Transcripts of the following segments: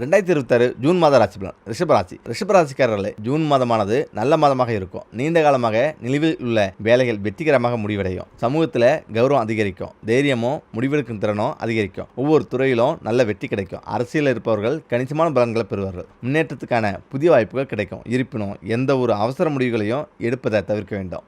2026 June மாத ராசி பலன். ரிஷபராசிக்காரர்களே, ஜூன் மாதமானது நல்ல மாதமாக இருக்கும். நீண்ட காலமாக நிலுவில் உள்ள வேலைகள் வெற்றிகரமாக முடிவடையும். சமூகத்தில் கௌரவம் அதிகரிக்கும். தைரியமும் முடிவெடுக்கும் திறனும் அதிகரிக்கும். ஒவ்வொரு துறையிலும் நல்ல வெற்றி கிடைக்கும். அரசியலில் இருப்பவர்கள் கணிசமான பலன்களை பெறுவார்கள். முன்னேற்றத்துக்கான புதிய வாய்ப்புகள் கிடைக்கும். இருப்பினும் எந்த ஒரு அவசர முடிவுகளையும் எடுப்பதை தவிர்க்க வேண்டும்.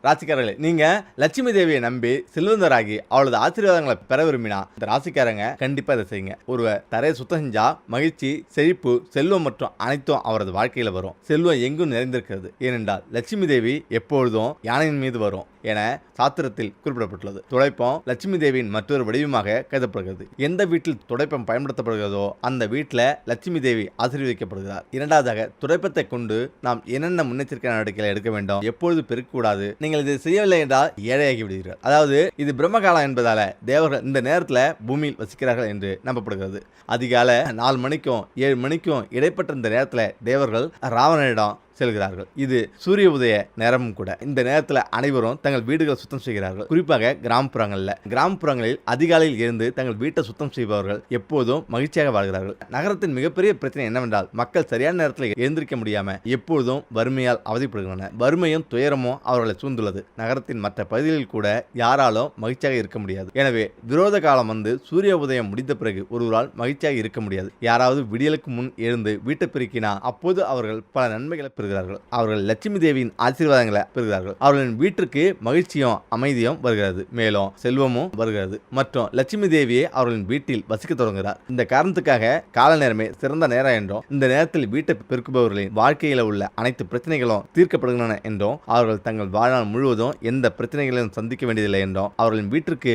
ராசிக்காரர்களே, நீங்க லட்சுமி தேவியை நம்பி செல்வந்தராகி அவளது ஆசீர்வாதங்களை பெற விரும்பினா இந்த ராசிக்காரங்க கண்டிப்பா இதை செய்யுங்க. ஒருவர் தரையை சுத்தம் செஞ்சா மகிழ்ச்சி, செழிப்பு, செல்வம் மற்றும் அனைத்தும் அவரது வாழ்க்கையில வரும். செல்வம் எங்கும் நிறைந்திருக்கிறது. ஏனென்றால் லட்சுமி தேவி எப்பொழுதும் யானையின் மீது வரும் என சாஸ்திரத்தில் குறிப்பிடப்பட்டுள்ளது. துடைப்பம் லட்சுமி தேவியின் மற்றொரு வடிவமாக கருதப்படுகிறது. எந்த வீட்டில் துடைப்பம் பயன்படுத்தப்படுகிறதோ அந்த வீட்டில் லட்சுமி தேவி ஆசீர்வதிக்கப்படுகிறார். இரண்டாவதாக, துடைப்பத்தை கொண்டு நாம் என்னென்ன முன்னெச்சரிக்கை நடவடிக்கைகளை எடுக்க வேண்டும், எப்பொழுது பெருக்கக்கூடாது, நீங்கள் இதை செய்யவில்லை என்றால் ஏழையாகி விடுவீர்கள். அதாவது இது பிரம்மகாலம் என்பதால தேவர்கள் இந்த நேரத்தில் பூமியில் வசிக்கிறார்கள் என்று நம்பப்படுகிறது. அதிகாலை 4 மணிக்கும் 7 மணிக்கும் இடைப்பட்ட இந்த நேரத்தில் தேவர்கள் ராவணனிடம் செல்கிறார்கள். இது சூரிய உதய நேரமும் கூட. இந்த நேரத்தில் அனைவரும் தங்கள் வீடுகளை சுத்தம் செய்கிறார்கள். குறிப்பாக கிராமப்புறங்களில் அதிகாலையில் இருந்து தங்கள் வீட்டை சுத்தம் செய்பவர்கள் எப்போதும் மகிழ்ச்சியாக வாழ்கிறார்கள். நகரத்தின் மிகப்பெரிய பிரச்சனை என்னவென்றால் மக்கள் சரியான நேரத்தில் எழுந்திருக்க முடியாம எப்பொழுதும் வறுமையால் அவதிப்படுகின்றனர். வறுமையும் துயரமும் அவர்களை சூழ்ந்துள்ளது. நகரத்தின் மற்ற பகுதிகளில் கூட யாராலும் மகிழ்ச்சியாக இருக்க முடியாது. எனவே விரோத காலம் வந்து சூரிய உதயம் முடிந்த பிறகு ஒருவரால் மகிழ்ச்சியாக இருக்க முடியாது. யாராவது விடியலுக்கு முன் எழுந்து வீட்டை பெருக்கினா அப்போது அவர்கள் பல நன்மைகளை அவர்கள் லட்சுமி தேவியின் ஆசீர்வாதங்களை பெறுகிறார்கள். அவர்களின் வீட்டிற்கு மகிழ்ச்சியும் அமைதியும் வருகிறது. மேலும் செல்வமும் வருகிறது. மற்றும் லட்சுமி தேவியை அவர்களின் வீட்டில் வசிக்க தொடங்குகிறார். இந்த காரணத்துக்காக கால நேரமே சிறந்த நேரம் என்றும் இந்த நேரத்தில் வீட்டை பெருக்குபவர்களின் வாழ்க்கையில் உள்ள அனைத்து பிரச்சனைகளும் தீர்க்கப்படுகின்றன என்றும் அவர்கள் தங்கள் வாழ்நாள் முழுவதும் எந்த பிரச்சனைகளையும் சந்திக்க வேண்டியதில்லை என்றும் அவர்களின் வீட்டிற்கு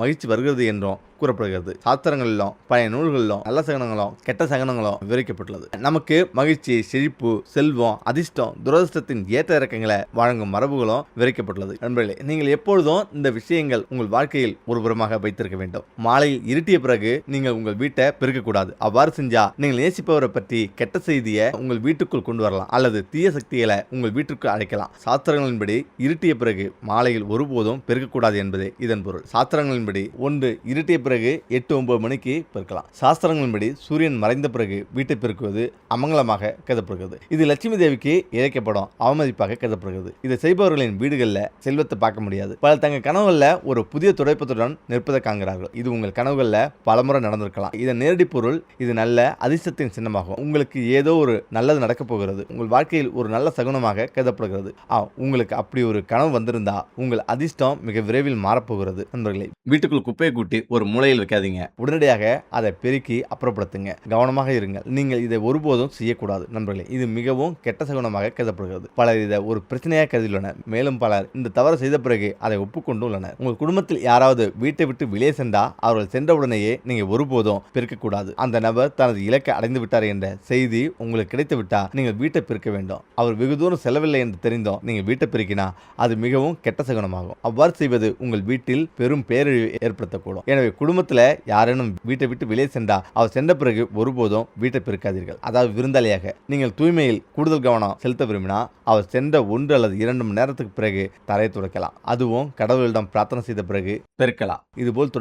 மகிழ்ச்சி வருகிறது என்றும் கூறப்படுகிறது. சாஸ்திரங்களிலும் பழைய நூல்களிலும் நல்ல சகனங்களும் கெட்ட சகனங்களும் விவரிக்கப்பட்டுள்ளது. நமக்கு மகிழ்ச்சி, செழிப்பு, செல்வம், அதிர்ஷ்டம், துரதிர்ஷ்டத்தின் ஏற்ற இறக்கங்களை வழங்கும் மரபுகளும் விவரிக்கப்பட்டுள்ளது. நண்பர்களே, நீங்கள் எப்பொழுதும் இந்த விஷயங்கள் உங்கள் வாழ்க்கையில் ஒருபுறமாக வைத்திருக்க வேண்டும். மாலையில் இருட்டிய பிறகு நீங்கள் உங்கள் வீட்டை பெருக்கக்கூடாது. அவ்வாறு செஞ்சா நீங்கள் நேசிப்பவரை பற்றி கெட்ட செய்தியை உங்கள் வீட்டுக்குள் கொண்டு வரலாம் அல்லது தீய சக்திகளை உங்கள் வீட்டுக்கு அழைக்கலாம். சாஸ்திரங்களின்படி இருட்டிய பிறகு மாலையில் ஒருபோதும் பெருக்கக்கூடாது என்பதே இதன் பொருள். சாஸ்திரங்களின்படி ஒன்று இருட்டிய பிறகு 8-9 மணிக்கு பெருக்கலாம். சாஸ்திரங்களின்படி சூரியன் மறைந்த பிறகு வீட்டை பெருக்குவது அமங்கலமாக கருதப்படுகிறது. இது லட்சுமி தேவிக்கு இழைக்கப்படும் அவமதிப்பாக கருதப்படுகிறது. இதை செய்பவர்களின் வீடுகளில் செல்வத்தை பார்க்க முடியாது. பல தங்கள் கனவுகளில் ஒரு புதிய துடைப்பத்துடன் நிற்பதை காண்கிறார்கள். இது உங்கள் கனவுகளில் பலமுறை நடந்திருக்கலாம். இதன் நேரடி பொருள் இது நல்ல அதிர்ஷ்டத்தின் சின்னமாகும். உங்களுக்கு ஏதோ ஒரு நல்லது நடக்கப் போகிறது. உங்கள் வாழ்க்கையில் ஒரு நல்ல சகுனமாக கருதப்படுகிறது. உங்களுக்கு அப்படி ஒரு கனவு வந்திருந்தா உங்கள் அதிர்ஷ்டம் மிக விரைவில் மாறப்போகிறது. நண்பர்களே, வீட்டுக்குள் குப்பையை கூட்டி ஒரு மூலையில் வைக்காதீங்க. உடனடியாக அதை பெருக்கி அப்புறப்படுத்துங்க. கவனமாக இருங்கள். நீங்கள் இதை ஒருபோதும் செய்யக்கூடாது. நண்பர்களே, இது மிகவும் கெட்ட சகுனமாக கருதப்படுகிறது. பலர் இதை ஒரு பிரச்சனையாக கருதியுள்ளனர். மேலும் பலர் இந்த தவறு செய்த பிறகு அதை ஒப்புக்கொண்டு உள்ளனர். உங்கள் குடும்பத்தில் யாராவது வீட்டை விட்டு வெளியே சென்றா அவர்கள் சென்றவுடனேயே நீங்கள் ஒருபோதும் பெருக்கக்கூடாது. அந்த நபர் தனது இலக்கை அடைந்து விட்டார் என்ற செய்தி உங்களுக்கு கிடைத்து விட்டால் நீங்கள் வீட்டை பெருக்க வேண்டும். அவர் வெகு தூரம் செல்லவில்லை என்று தெரிந்தோம் நீங்கள் வீட்டை பெருக்கினா அது மிகவும் கெட்ட சகுனமாகும். அவ்வாறு செய்வது உங்கள் வீட்டில் பெரும் பேரழிவு ஏற்படுத்தக்கூடும். எனவே குடும்பத்தில் யாரேனும் வீட்டை விட்டு வெளியே சென்றா அவர் சென்ற பிறகு ஒருபோதும் வீட்டை பெருக்காதீர்கள். அதாவது விருந்தாளியாக நீங்கள் தூய்மையில் கூடுதல் கவனம் செலுத்த விரும்பினா அவர் சென்ற 1 அல்லது 2 மணி நேரத்துக்கு பிறகு தரையை துடைக்கலாம். அதுவும் கடவுளிடம் பிரார்த்தனை செய்த பிறகு பெருக்கலாம். இதுபோல்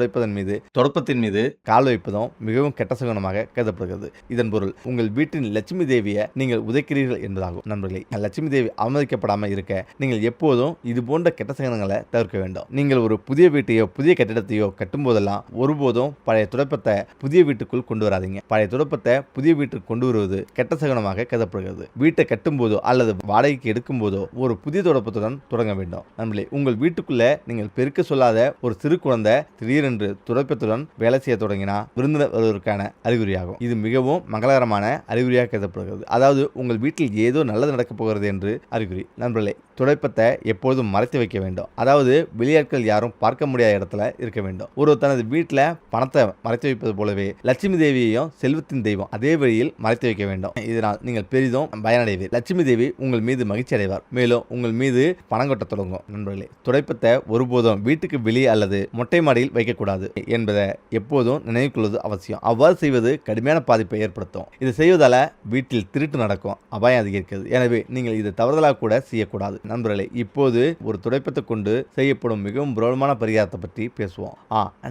தொடப்பத்தின் மீது கால் வைப்பதும் மிகவும் கெட்ட சகுனமாக கருதப்படுகிறது. இதன் பொருள் உங்கள் வீட்டின் லட்சுமி தேவியை நீங்கள் உதைக்கிறீர்கள் என்பதாகும். நண்பர்களே, லட்சுமி தேவி அவமதிக்கப்படாமல் இருக்க நீங்கள் எப்போதும் இது போன்ற கெட்ட சகுனங்களை தவிர்க்க வேண்டும். நீங்கள் ஒரு புதிய வீட்டையோ புதிய கட்டிடத்தையோ கட்டும் போதெல்லாம் ஒருபோதும் பழைய துடைப்பத்தை புதிய வீட்டுக்குள் கொண்டு வராதீங்க. பழைய துடைப்பத்தை புதிய வீட்டுக்கு கொண்டு வருவது கெட்ட சகுனமாக கருதப்படுகிறது. வீட்டை கட்டும் போதோ அல்லது வாடகைக்கு எடுக்கும் போதோ ஒரு புதிய துடைப்பத்துடன் தொடங்க வேண்டும். நண்பர்களே, உங்கள் வீட்டுக்குள்ள நீங்கள் பெருக்க சொல்லாத ஒரு சிறு குழந்தை திடீரென்று துடைப்பத்துடன் வேலை செய்ய தொடங்கினா விருந்தினர் வருவதற்கான அறிகுறியாகும். இது மிகவும் மங்களகரமான அறிகுறியாக கருதப்படுகிறது. அதாவது உங்கள் வீட்டில் ஏதோ நல்லது நடக்கப் போகிறது என்று அறிகுறி. நண்பர்களே, துடைப்பத்தை எப்போதும் மறைத்து வைக்க வேண்டும். அதாவது வெளியாட்கள் யாரும் பார்க்க முடியாத இடத்துல இருக்க வேண்டும். ஒரு தனது வீட்டில் பணத்தை மறைத்து வைப்பது போலவே லட்சுமி தேவியையும் செல்வத்தின் தெய்வம் அதே வழியில் மறைத்து வைக்க வேண்டும். இதனால் நீங்கள் பெரிதும் பயனடைவீர். லட்சுமி தேவி உங்கள் மீது மகிழ்ச்சி அடைவார். மேலும் உங்கள் மீது பணம் கொட்ட தொடங்கும். நண்பர்களே, துடைப்பத்தை ஒருபோதும் வீட்டுக்கு வெளியே அல்லது மொட்டை மாடியில் வைக்கக்கூடாது என்பதை எப்போதும் நினைவு கொள்வது அவசியம். அவ்வாறு செய்வது கடுமையான பாதிப்பை ஏற்படுத்தும். இதை செய்வதால வீட்டில் திருட்டு நடக்கும், அபாயம் அதிகரிக்கிறது. எனவே நீங்கள் இதை தவறுதலாக கூட செய்யக்கூடாது. நண்பர்களே, இப்போது ஒரு துடைப்பத்தை கொண்டு செய்யப்படும் மிகவும் பிரபலமான பரிகாரத்தை பற்றி பேசுவோம்.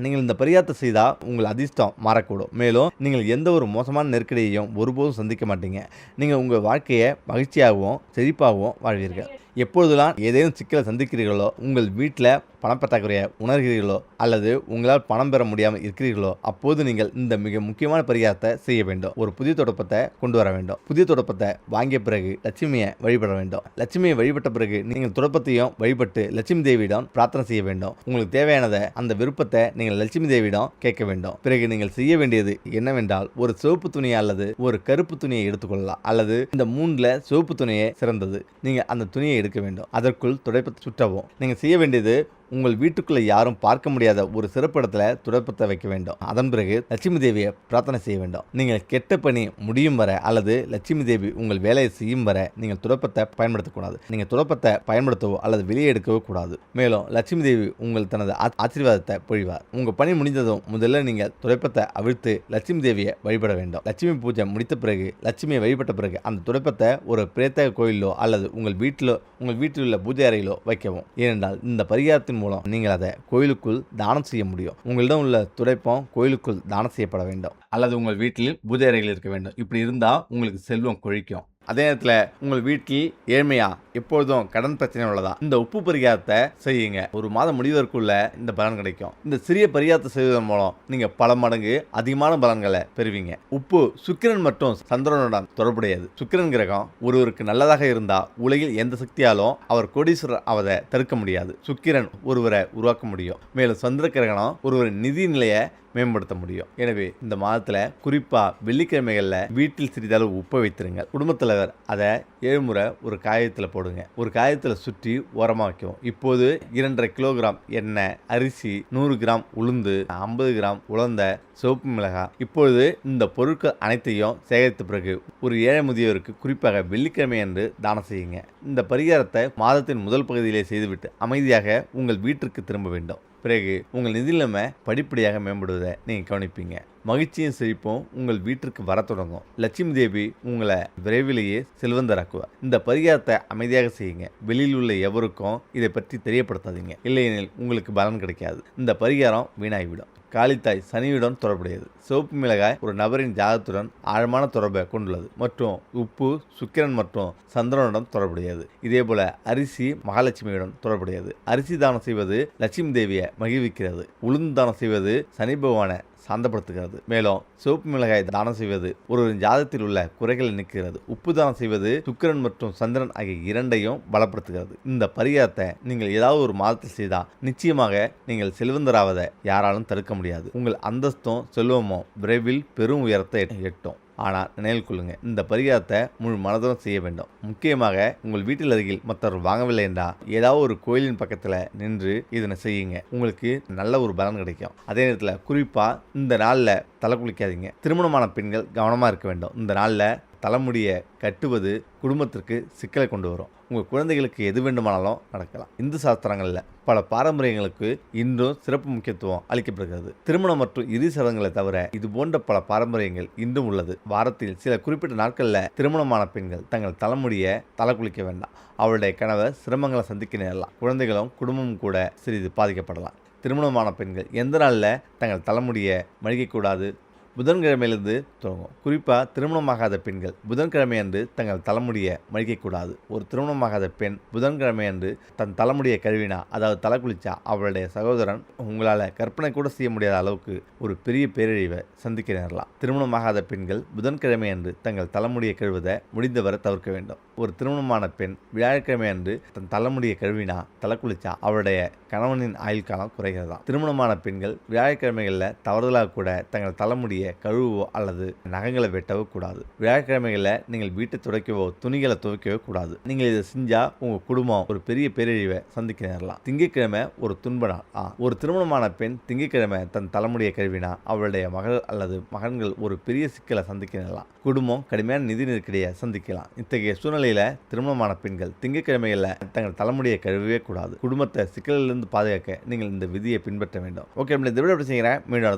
நீங்கள் இந்த பரிகாரத்தை செய்தா உங்கள் அதிர்ஷ்டம் மாறக்கூடும். மேலும் நீங்கள் எந்த ஒரு மோசமான நெருக்கடியையும் ஒருபோதும் சந்திக்க மாட்டீங்க. நீங்கள் உங்கள் வாழ்க்கையை மகிழ்ச்சியாகவும் செழிப்பாகவும் வாழ்வீர்கள். எப்பொழுதெல்லாம் ஏதேனும் சிக்கலை சந்திக்கிறீர்களோ, உங்கள் வீட்டில் பணப்பற்றாக்குறையை உணர்கிறீர்களோ அல்லது உங்களால் பணம் பெற முடியாமல் இருக்கிறீர்களோ, அப்போது நீங்கள் இந்த மிக முக்கியமான பரிகாரத்தை செய்ய வேண்டும். ஒரு புதிய தொடப்பத்தை கொண்டு வர வேண்டும். புதிய தொடப்பத்தை வாங்கிய பிறகு லட்சுமியை வழிபட வேண்டும். லட்சுமியை வழிபட்ட பிறகு நீங்கள் தொடப்பத்தையும் வழிபட்டு லட்சுமி தேவியிடம் பிரார்த்தனை செய்ய வேண்டும். உங்களுக்கு தேவையானதை அந்த விருப்பத்தை நீங்கள் லட்சுமி தேவியிடம் கேட்க வேண்டும். பிறகு நீங்கள் செய்ய வேண்டியது என்னவென்றால், ஒரு சிவப்பு துணியை அல்லது ஒரு கருப்பு துணியை எடுத்துக்கொள்ளலாம். அல்லது இந்த மூன்றுல சிவப்பு துணியை சிறந்தது. நீங்கள் அந்த துணியை எடுக்க வேண்டும். அதற்குள் துடைப்பத்தை சுற்றவும். நீங்கள் செய்ய வேண்டியது, உங்கள் வீட்டுக்குள்ள யாரும் பார்க்க முடியாத ஒரு சிறப்பு இடத்துல துடைப்பத்தை வைக்க வேண்டும். அதன் பிறகு லட்சுமி தேவியை பிரார்த்தனை செய்ய வேண்டும். நீங்கள் கெட்ட பணி முடியும் வரை அல்லது லட்சுமி தேவி உங்கள் வேலையை செய்யும் வரை நீங்கள் துடைப்பத்தை பயன்படுத்தக்கூடாது. நீங்கள் துடைப்பத்தை பயன்படுத்தவோ அல்லது வெளியே எடுக்கவோ கூடாது. மேலும் லட்சுமி தேவி உங்கள் தனது ஆசீர்வாதத்தை பொழிவார். உங்கள் பணி முடிந்ததும் முதல்ல நீங்கள் துடைப்பத்தை அவிழ்த்து லட்சுமி தேவியை வழிபட வேண்டும். லட்சுமி பூஜை முடித்த பிறகு லட்சுமியை வழிபட்ட பிறகு அந்த துடைப்பத்தை ஒரு பிரேத்தக கோயிலோ அல்லது உங்கள் வீட்டில் உள்ள பூஜை அறையிலோ வைக்கவும். ஏனென்றால் இந்த பரிகாரத்தின் மூலம் நீங்கள் அதை கோயிலுக்குள் தானம் செய்ய முடியும். உங்களிடம் உள்ள துடைப்பம் கோயிலுக்குள் தானம் செய்யப்பட வேண்டும் அல்லது உங்கள் வீட்டில் பூஜை அறைகள் இருக்க வேண்டும். இப்படி இருந்தால் உங்களுக்கு செல்வம் கொழிக்கும். அதே நேரத்தில் உங்கள் வீட்டில் ஏழ்மையா, எப்பொழுதும் கடன் பிரச்சனை உள்ளதா, இந்த உப்பு பரிகாரத்தை செய்யுங்க. ஒரு மாதம் முடிவதற்குள்ள இந்த பலன் கிடைக்கும். இந்த சிறிய பரிகாரத்தை செய்வதன் மூலம் நீங்க பல மடங்கு அதிகமான பலன்களை பெறுவீங்க. உப்பு சுக்கிரன் மற்றும் சந்திரனுடன் தொடர்புடையது. சுக்கிரன் கிரகம் ஒருவருக்கு நல்லதாக இருந்தா உலகில் எந்த சக்தியாலும் அவர் கோடீஸ்வரர் அவதை தடுக்க முடியாது. சுக்கிரன் ஒருவரை உருவாக்க முடியும். மேலும் சந்திர கிரகணம் ஒருவரின் நிதி நிலையை மேம்படுத்த முடியும். எனவே இந்த மாதத்துல குறிப்பா வெள்ளிக்கிழமைகள்ல வீட்டில் சிறிதளவு உப்பை வைத்திருங்க. குடும்பத்தலைவர் அதை 7 முறை ஒரு காயத்தில் போடுங்க. ஒரு காயத்தில் சுற்றி ஓரமாக வைக்கும். இப்போது 2.5 கிலோகிராம் எண்ணெய், அரிசி, 100 கிராம் உளுந்து, 50 கிராம் உலர்ந்த சிவப்பு மிளகாய். இப்பொழுது இந்த பொருட்கள் அனைத்தையும் சேகரித்த பிறகு ஒரு ஏழை முதியவருக்கு குறிப்பாக வெள்ளிக்கிழமை அன்று தானம் செய்யுங்க. இந்த பரிகாரத்தை மாதத்தின் முதல் பகுதியிலே செய்துவிட்டு அமைதியாக உங்கள் வீட்டிற்கு திரும்ப வேண்டும். பிறகு உங்கள் நிதி நிலைமை படிப்படியாக மேம்படுவதை நீங்கள் கவனிப்பீங்க. மகிழ்ச்சியும் செழிப்பும் உங்கள் வீட்டிற்கு வர தொடங்கும். லட்சுமி தேவி உங்களை விரைவிலேயே செல்வந்தராக்குவார். இந்த பரிகாரத்தை அமைதியாக செய்யுங்க. வெளியில் உள்ள எவருக்கும் இதை பற்றி தெரியப்படுத்தாதீங்க. இல்லையெனில் உங்களுக்கு பலன் கிடைக்காது. இந்த பரிகாரம் வீணாகிவிடும். காளித்தாய் சனியுடன் தொடர்புடையது. சிவப்பு மிளகாய் ஒரு நபரின் ஜாதகத்துடன் ஆழமான தொடர்பை கொண்டுள்ளது மற்றும் உப்பு சுக்கிரன் மற்றும் சந்திரனுடன் தொடர்புடையது. இதேபோல அரிசி மகாலட்சுமியுடன் தொடர்புடையது. அரிசி தானம் செய்வது லட்சுமி தேவியை மகிழ்விக்கிறது. உளுந்து தானம் செய்வது சனி பகவானை சாந்தப்படுத்துகிறது. மேலும் சிவப்பு மிளகாய் தானம் செய்வது ஒருவரின் ஜாதகத்தில் உள்ள குறைகளை நீக்குகிறது. உப்பு தானம் செய்வது சுக்கிரன் மற்றும் சந்திரன் ஆகிய இரண்டையும் பலப்படுத்துகிறது. இந்த பரிகாரத்தை நீங்கள் ஏதாவது ஒரு மாதத்தில் செய்தால் நிச்சயமாக நீங்கள் செல்வந்தராவதை யாராலும் தடுக்க முடியாது. உங்கள் அந்தஸ்தும் செல்வமும் விரைவில் பெரும் உயரத்தை எட்டும். ஆனால் நினைவில் கொள்ளுங்க, இந்த பரிகாரத்தை முழு மனதுடன் செய்ய வேண்டும். முக்கியமாக உங்கள் வீட்டில் அருகில் மற்றவர் வாங்கவில்லை என்றால் ஏதாவது ஒரு கோயிலின் பக்கத்தில் நின்று இதனை செய்யுங்க. உங்களுக்கு நல்ல ஒரு பலன் கிடைக்கும். அதே நேரத்தில் குறிப்பாக இந்த நாளில் தலை குளிக்காதீங்க. திருமணமான பெண்கள் கவனமாக இருக்க வேண்டும். இந்த நாளில் தலைமுடியை கட்டுவது குடும்பத்திற்கு சிக்கலை கொண்டு வரும். உங்கள் குழந்தைகளுக்கு எது வேண்டுமானாலும் நடக்கலாம். இந்து சாஸ்திரங்களில் பல பாரம்பரியங்களுக்கு இன்றும் சிறப்பு முக்கியத்துவம் அளிக்கப்படுகிறது. திருமணம் மற்றும் இறுதி சடங்குகளை தவிர இது போன்ற பல பாரம்பரியங்கள் இன்றும் உள்ளது. வாரத்தில் சில குறிப்பிட்ட நாட்களில் திருமணமான பெண்கள் தங்கள் தலைமுடியை தலை குளிக்க வேண்டாம். அவருடைய கணவர் சிரமங்களை சந்திக்க நேரலாம். குழந்தைகளும் குடும்பமும் கூட சிறிது பாதிக்கப்படலாம். திருமணமான பெண்கள் எந்த நாளில் தங்கள் தலைமுடியை மழிக்கக்கூடாது? புதன்கிழமையிலிருந்து தொடங்கும். குறிப்பாக திருமணமாகாத பெண்கள் புதன்கிழமை அன்று தங்கள் தலைமுடியை மழிக்கக்கூடாது. ஒரு திருமணமாகாத பெண் புதன்கிழமை அன்று தன் தலைமுடியை கழுவினா, அதாவது தலை குளிச்சா, அவளுடைய சகோதரன் உங்களால் கற்பனை கூட செய்ய முடியாத அளவுக்கு ஒரு பெரிய பேரழிவை சந்திக்க நேரலாம். திருமணமாகாத பெண்கள் புதன்கிழமை அன்று தங்கள் தலைமுடியை கழுவதை முடிந்தவரை தவிர்க்க வேண்டும். ஒரு திருமணமான பெண் வியாழக்கிழமை அன்று தன் தலைமுடியை கழுவினா, தலை குளிச்சா, அவருடைய கணவனின் ஆயுள் காலம் குறைகிறதாம். திருமணமான பெண்கள் வியாழக்கிழமைகளில் தவறுதலாக கூட தங்கள் தலைமுடியை கழுவவோ அல்லது நகங்களை வெட்டவோ கூடாது. வியாழக்கிழமைகளில் நீங்கள் வீட்டை துடைக்கவோ துணிகளை துவைக்கவோ கூடாது. நீங்கள் இதை செஞ்சா உங்க குடும்பம் ஒரு பெரிய பேரழிவை சந்திக்க நேரலாம். திங்கட்கிழமை ஒரு துன்ப நாள். ஒரு திருமணமான பெண் திங்கட்கிழமை தன் தலைமுடியை கழுவினா அவளுடைய மகள் அல்லது மகன்கள் ஒரு பெரிய சிக்கலை சந்திக்க நேரலாம். குடும்பம் கடுமையான நிதி நெருக்கடியை சந்திக்கலாம். இத்தகைய சூழ்நிலையில திருமணமான பெண்கள் திங்கட்கிழமைகளில் தங்கள் தலைமுடியை கழுவவே கூடாது. குடும்பத்தை சிக்கலிலிருந்து பாதுகாக்க நீங்கள் இந்த விதியை பின்பற்ற வேண்டும். ஓகே, இந்த வீடியோ எப்படி செய்கிறேன் மீண்டும்